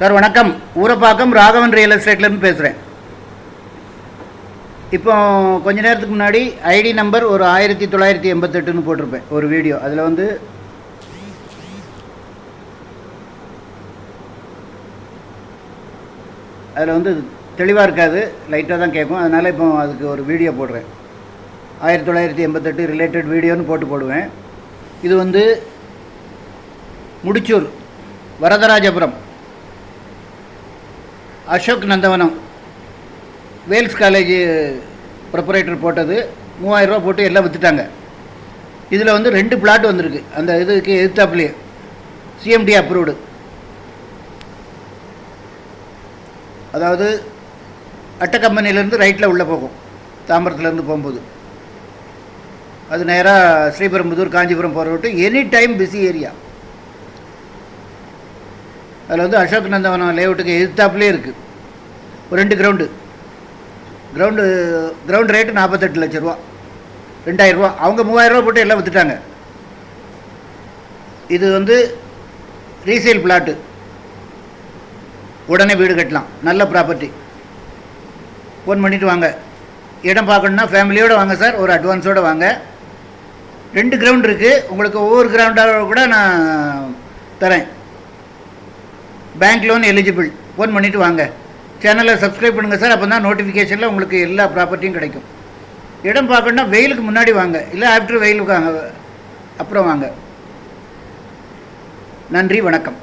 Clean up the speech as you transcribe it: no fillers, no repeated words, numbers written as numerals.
Sir வணக்கம். Urapakkam Raghavan real எஸ்டேட்லேருந்து பேசுகிறேன். இப்போ கொஞ்ச நேரத்துக்கு முன்னாடி ஐடி நம்பர் ஒரு 1988ன்னு போட்டிருப்பேன் ஒரு வீடியோ. அதில் வந்து தெளிவாக இருக்காது, லைட்டாக தான் கேட்கும். அதனால் இப்போ அதுக்கு ஒரு வீடியோ போடுறேன். 1988 ரிலேட்டட் வீடியோன்னு போடுவேன். இது முடிச்சூர் வரதராஜபுரம் அசோக் நந்தவனம் வேல்ஸ் காலேஜ் ப்ரொப்ரைட்டர் போட்டது. 3000 ரூபா போட்டு எல்லாம் விற்றுட்டாங்க. இதில் 2 பிளாட் வந்திருக்கு. அந்த இதுக்கு எதிர்த்தாப்புலேயே சிஎம்டி அப்ரூவ்டு. அதாவது அட்டை கம்பெனிலேருந்து ரைட்டில் உள்ளே போகும், தாம்பரத்துலேருந்து போகும்போது. அது நேராக ஸ்ரீபெரும்புதூர் காஞ்சிபுரம் போகிற விட்டு எனி டைம் பிஸி ஏரியா. அதில் அசோக் நந்தவனம் லேஅவுட்டுக்கு எதிர்த்தாப்புலேயே இருக்குது. ஒரு 2 கிரவுண்டு ரேட்டு 48 லட்ச ரூபா, 2000 ரூபா. அவங்க 3000 ரூபா போட்டு எல்லாம் விற்றுட்டாங்க. இது ரீசேல் பிளாட்டு, உடனே வீடு கட்டலாம், நல்ல ப்ராப்பர்ட்டி. ஃபோன் பண்ணிவிட்டு வாங்க. இடம் பார்க்கணுன்னா ஃபேமிலியோடு வாங்க சார், ஒரு அட்வான்ஸோடு வாங்க. 2 கிரவுண்ட் இருக்குது. உங்களுக்கு ஒவ்வொரு கிரவுண்டாக கூட நான் தரேன். Bank loan eligible. ஃபோன் பண்ணிவிட்டு வாங்க. சேனலை சப்ஸ்கிரைப் பண்ணுங்கள் சார், அப்போ தான் நோட்டிஃபிகேஷனில் உங்களுக்கு எல்லா ப்ராப்பர்ட்டியும் கிடைக்கும். இடம் பார்க்கணுன்னா வெயிலுக்கு முன்னாடி வாங்க, இல்லை ஆஃப்டர் வெயிலுக்கு வாங்க, அப்புறம் வாங்க. நன்றி, வணக்கம்.